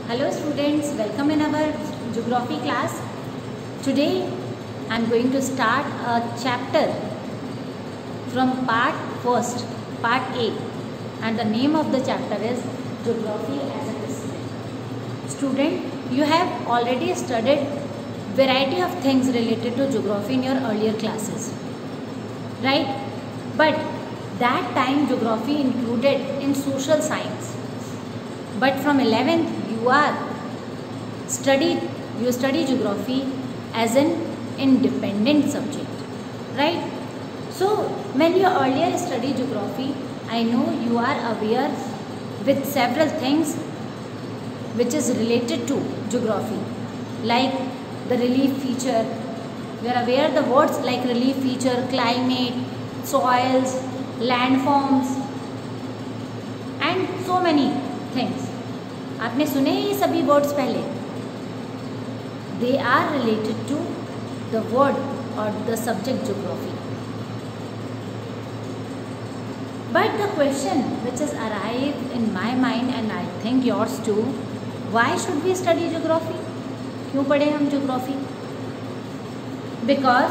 Hello students, welcome in our geography class. Today I am going to start a chapter from part first, part A, and the name of the chapter is Geography as a Discipline. Student, you have already studied variety of things related to geography in your earlier classes, right? But that time geography included in social science. But from 11th you study geography as an independent subject, right? So when you earlier study geography, I know you are aware with several things which is related to geography, like the relief feature. You are aware the words like relief feature, climate, soils, landforms and so many things. आपने सुने ये सभी words पहले. They are related to the word और the subject geography. But the question which is arrive in my mind and I think yours too, why should we study geography? क्यों पढ़े हम geography? Because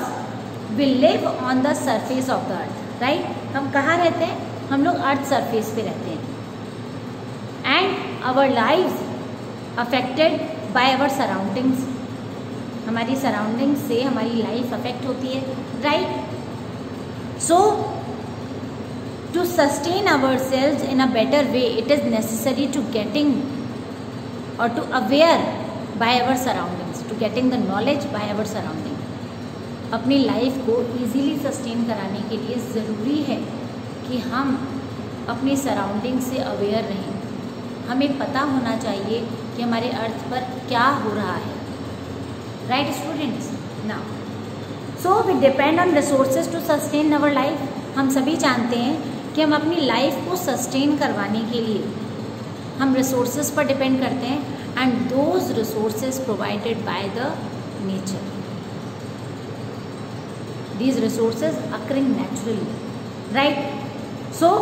we live on the surface of the earth, right? हम कहाँ रहते हैं? हम लोग earth surface पे रहते हैं. And our lives affected by our surroundings. हमारी surroundings से हमारी life affect होती है, right? So to sustain ourselves in a better way, it is necessary to getting or to aware by our surroundings, to getting the knowledge by our surrounding. अपनी life को easily sustain कराने के लिए ज़रूरी है कि हम अपनी surrounding से aware रहें. हमें पता होना चाहिए कि हमारे अर्थ पर क्या हो रहा है, right students? Now so we depend on resources to sustain our life. हम सभी जानते हैं कि हम अपनी लाइफ को सस्टेन करवाने के लिए हम रिसोर्सेज पर डिपेंड करते हैं, and those resources provided by the nature. These resources occurring naturally, right? So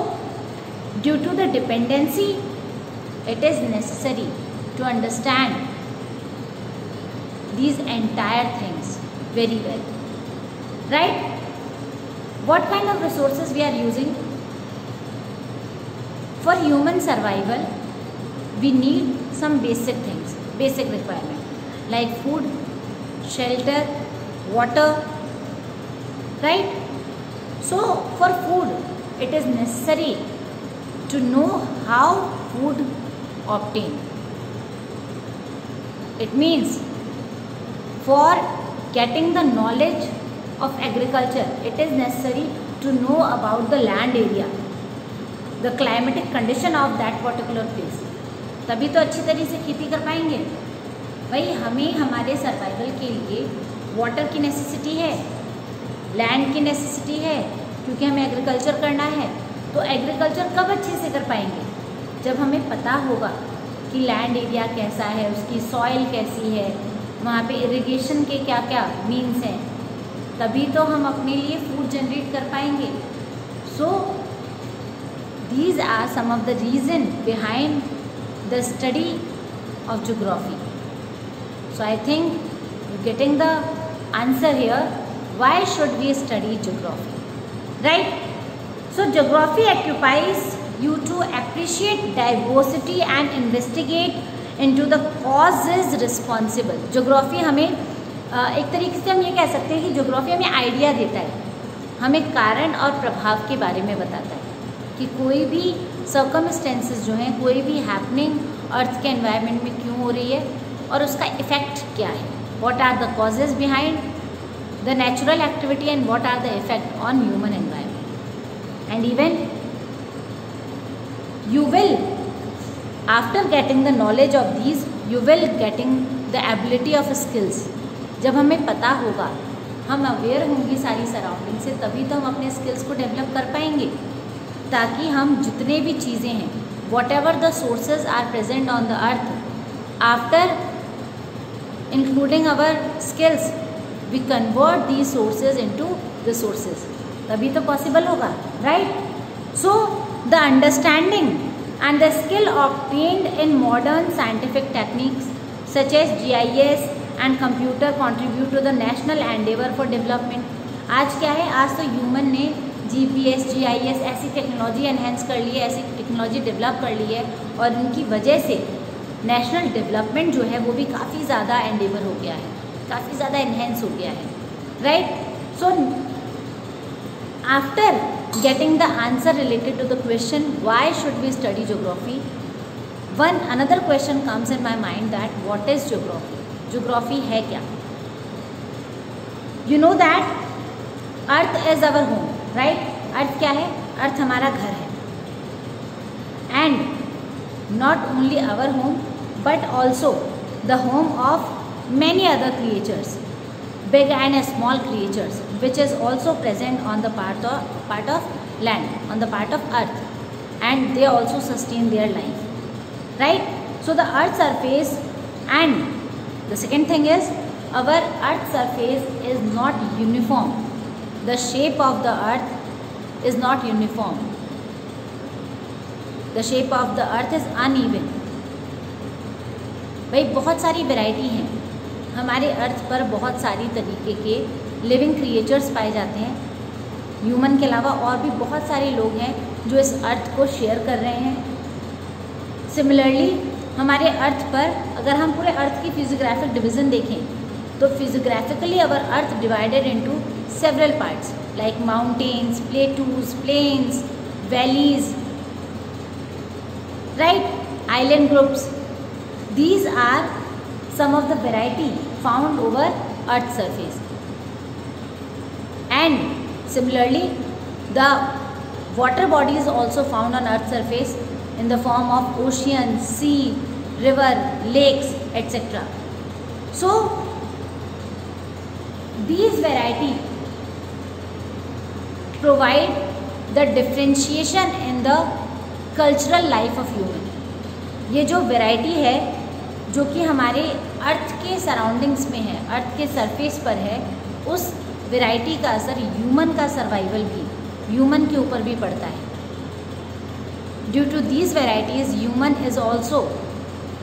due to the dependency, it is necessary to understand these entire things very well, right? What kind of resources we are using? For human survival, we need some basic things, basic requirement like food, shelter, water, right? So for food, it is necessary to know how food obtained. It means for getting the knowledge of agriculture, it is necessary to know about the land area, the climatic condition of that particular place. तभी तो अच्छी तरीके से खेती कर पाएंगे. भाई हमें हमारे सर्वाइवल के लिए वाटर की नेसेसिटी है, लैंड की नेसेसिटी है, क्योंकि हमें एग्रीकल्चर करना है. तो एग्रीकल्चर कब अच्छे से कर पाएंगे? जब हमें पता होगा कि लैंड एरिया कैसा है, उसकी सॉइल कैसी है, वहाँ पे इरिगेशन के क्या क्या मीन्स हैं, तभी तो हम अपने लिए फूड जनरेट कर पाएंगे. So these are some of the reason behind the study of geography. So I think you getting the answer here, why should we study geography, right? So geography occupies you to appreciate diversity and investigate into the causes responsible. Geography हमें एक तरीके से हम ये कह सकते हैं कि geography हमें आइडिया देता है, हमें कारण और प्रभाव के बारे में बताता है कि कोई भी सर्कमस्टेंसेस जो हैं, कोई भी हैपनिंग अर्थ के एनवायरनमेंट में क्यों हो रही है और उसका इफ़ेक्ट क्या है. What are the causes behind the natural activity and what are the effect on human environment. And even you will, after getting the knowledge of these, you will getting the ability of skills. जब हमें पता होगा, हम aware होंगे सारी surrounding से, तभी तो हम अपने स्किल्स को डेवलप कर पाएंगे, ताकि हम जितने भी चीज़ें हैं, whatever the sources are present on the earth, after including our skills we convert these sources into resources. तभी तो पॉसिबल होगा, right? So the understanding and the skill obtained in modern scientific techniques such as GIS and computer contribute to the national endeavor for development. आज क्या है, आज तो human ने GPS, GIS ऐसी टेक्नोलॉजी एनहेंस कर ली है, ऐसी टेक्नोलॉजी डेवलप कर ली है, और उनकी वजह से नेशनल डेवलपमेंट जो है वो भी काफ़ी ज़्यादा एंडेवर हो गया है, काफ़ी ज़्यादा एनहेंस हो गया है, right. So after getting the answer related to the question why should we study geography, another question comes in my mind that what is geography? Geography है क्या? You know that earth is our home, right? earth क्या है? earth हमारा घर है, and not only our home but also the home of many other creatures, big and small creatures, which is also present on the part of land, on the part of earth, and they also sustain their life, right? So the earth surface, and the second thing is our earth surface is not uniform. The shape of the earth is not uniform. The shape of the earth is uneven. भाई बहुत सारी variety हैं हमारे अर्थ पर, बहुत सारी तरीके के लिविंग क्रिएचर्स पाए जाते हैं. ह्यूमन के अलावा और भी बहुत सारे लोग हैं जो इस अर्थ को शेयर कर रहे हैं. सिमिलरली हमारे अर्थ पर अगर हम पूरे अर्थ की फिजियोग्राफिक डिवीज़न देखें तो physiographically our earth divided into several parts like mountains, plateaus, plains, valleys, right, island groups. These are some of the variety found over Earth's surface. And similarly, the water bodies also found on Earth's surface in the form of ocean, sea, river, lakes, etc. So, these variety provide the differentiation in the cultural life of human. ये जो variety है जो कि हमारे अर्थ के surroundings में है, अर्थ के सरफेस पर है, उस वैरायटी का असर ह्यूमन का सर्वाइवल भी, ह्यूमन के ऊपर भी पड़ता है. Due to these varieties human is also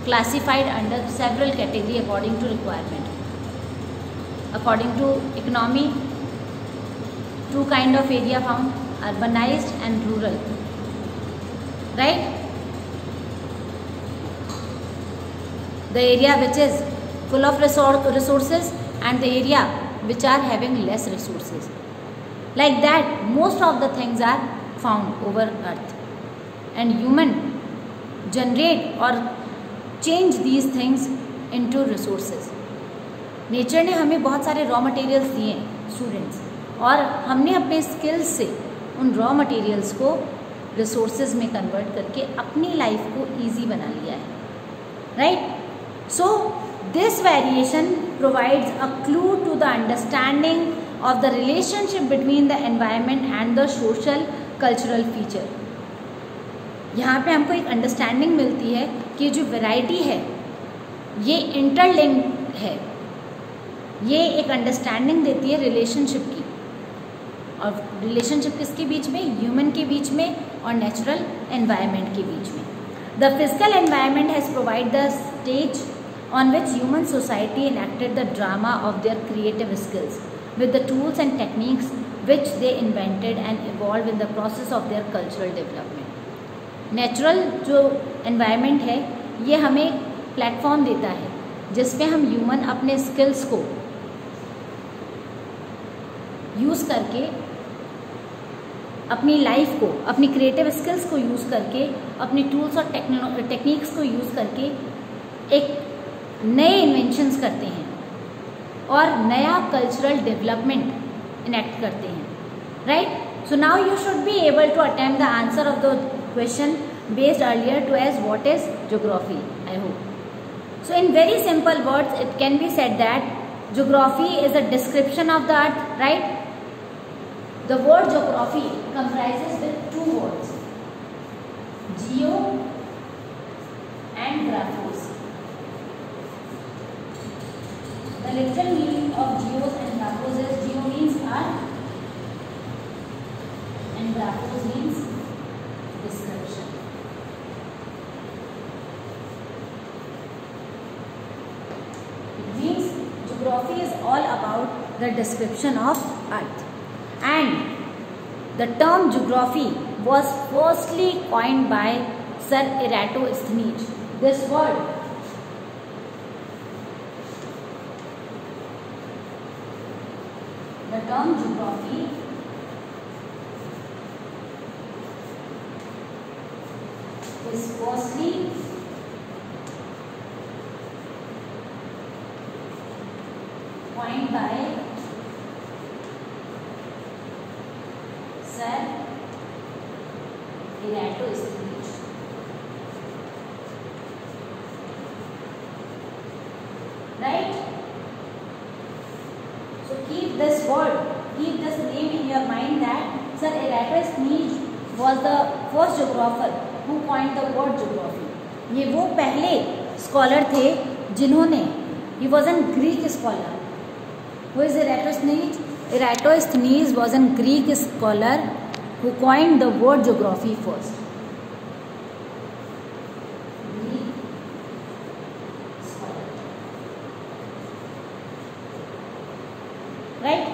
classified under several category according to requirement. According to economy, two kind of area found, urbanized and rural, right. The area which is full of resources and the area which are having less resources. Like that, most of the things are found over earth, and human generate or change these things into resources. Nature ने हमें बहुत सारे raw materials दिए students, और हमने अपने skills से उन रॉ मटेरियल्स को रिसोर्सेज में कन्वर्ट करके अपनी लाइफ को ईजी बना लिया है, right. So, this variation provides a clue to the understanding of the relationship between the environment and the social cultural feature. यहाँ पे हमको एक अंडरस्टैंडिंग मिलती है कि जो वैरायटी है ये इंटरलिंक्ड है. ये एक अंडरस्टैंडिंग देती है रिलेशनशिप की, और रिलेशनशिप किसके बीच में? ह्यूमन के बीच में और नेचुरल एनवायरनमेंट के बीच में. The physical environment has provided the stage on which human society enacted the drama of their creative skills with the tools and techniques which they invented and evolved in the process of their cultural development. Natural जो environment है ये हमें platform देता है जिस पे हम human अपने स्किल्स को यूज़ करके, अपनी लाइफ को, अपनी क्रिएटिव स्किल्स को यूज़ करके, अपने टूल्स और टेक्निक्स को यूज़ करके एक नए इन्वेंशंस करते हैं और नया कल्चरल डेवलपमेंट इनेक्ट करते हैं, right. So now you should be able to attempt the answer of the question based earlier to as what is geography. I hope. So in very simple words it can be said that geography is a description of the earth, right. The word geography comprises with two words, geo and graphos. The literal meaning of geos and graphos is geo means earth and graphos means description. geography is all about the description of earth, and the term geography was firstly coined by Sir Eratosthenes. This word the term geography is firstly coined by Sir Eratosthenes. Right? So keep this word, keep this name in your mind that Sir Eratosthenes was the first geographer who coined the word geography. ये वो पहले scholar थे जिन्होंने, he was a Greek scholar. Who is Eratosthenes? Eratosthenes was a Greek scholar who coined the word geography first. Greek scholar. Right?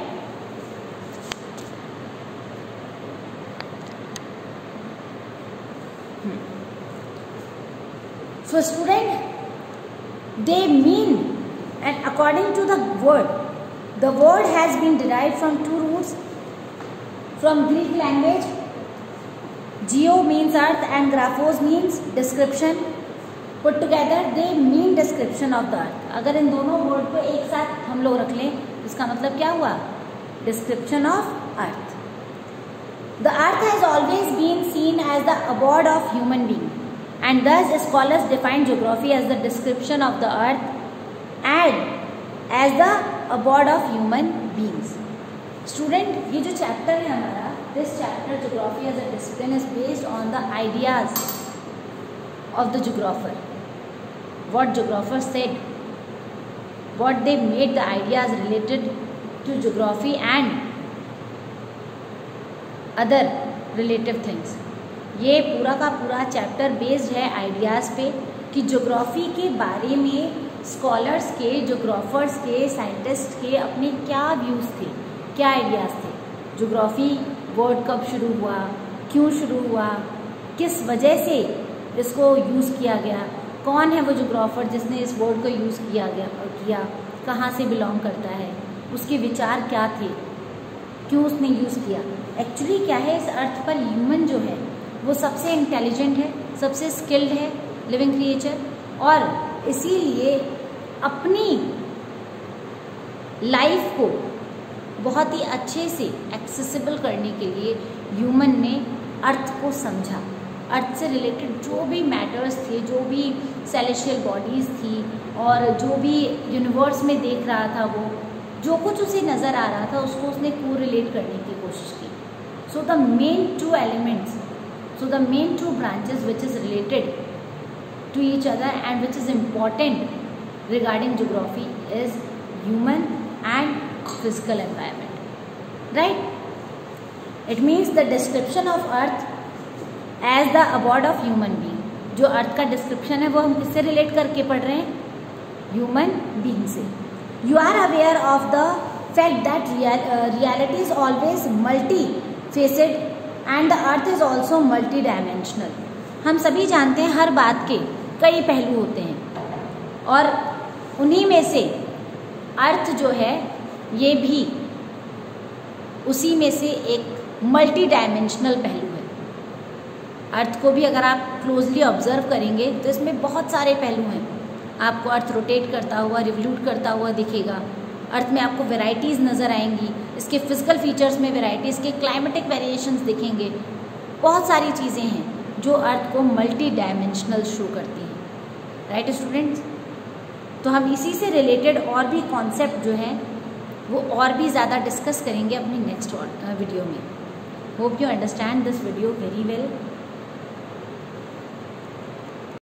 So student, they mean, and according to the word has been derived from two roots from Greek language. Geo means earth and graphos means description. Put together they mean description of the earth. अगर इन दोनों word को एक साथ हम लोग रख लें, इसका मतलब क्या हुआ? Description of earth. The earth has always been seen as the abode of human being, and thus scholars define geography as the description of the earth and as the abode of human beings. Student, ये जो chapter है हमारा, this chapter geography as a discipline is based on the ideas of the geographer. What geographers said, what they made the ideas related to geography and other relative things. ये पूरा का पूरा chapter based है ideas पे कि geography के बारे में स्कॉलर्स के, ज्योग्राफर्स के, साइंटिस्ट के अपने क्या व्यूज़ थे, क्या आइडियाज़ थे. ज्योग्राफी वर्ड कब शुरू हुआ, क्यों शुरू हुआ, किस वजह से इसको यूज़ किया गया, कौन है वो ज्योग्राफर जिसने इस वर्ड को यूज़ किया, कहाँ से बिलोंग करता है, उसके विचार क्या थे, क्यों उसने यूज़ किया. एक्चुअली क्या है, इस अर्थ पर ह्यूमन जो है वो सबसे इंटेलिजेंट है, सबसे स्किल्ड है लिविंग क्रिएचर, और इसीलिए अपनी लाइफ को बहुत ही अच्छे से एक्सेसिबल करने के लिए ह्यूमन ने अर्थ को समझा. अर्थ से रिलेटेड जो भी मैटर्स थे, जो भी सेलेशियल बॉडीज़ थी और जो भी यूनिवर्स में देख रहा था, वो जो कुछ उसे नज़र आ रहा था उसको उसने कोरिलेट करने की कोशिश की. So the main two elements, so the main two branches which is related to each other and which is important regarding geography is human and physical environment. Right? It means the description of earth as the abode of human being. जो अर्थ का description है वो हम किससे relate करके पढ़ रहे हैं? ह्यूमन बीइंग से. You are aware of the fact that reality is always multifaceted and the earth is also multidimensional. हम सभी जानते हैं हर बात के कई पहलू होते हैं और उन्हीं में से अर्थ जो है ये भी उसी में से एक मल्टी डायमेंशनल पहलू है. अर्थ को भी अगर आप क्लोजली ऑब्जर्व करेंगे तो इसमें बहुत सारे पहलू हैं. आपको अर्थ रोटेट करता हुआ, रिवल्यूट करता हुआ दिखेगा. अर्थ में आपको वेराइटीज़ नज़र आएंगी, इसके फिजिकल फीचर्स में वेराइटी, इसके क्लाइमेटिक वेरिएशंस दिखेंगे. बहुत सारी चीज़ें हैं जो अर्थ को मल्टी डायमेंशनल शो करती हैं. Right students? तो हम इसी से रिलेटेड और भी कॉन्सेप्ट जो हैं वो और भी ज़्यादा डिस्कस करेंगे अपनी नेक्स्ट वीडियो में. Hope you understand this video very well.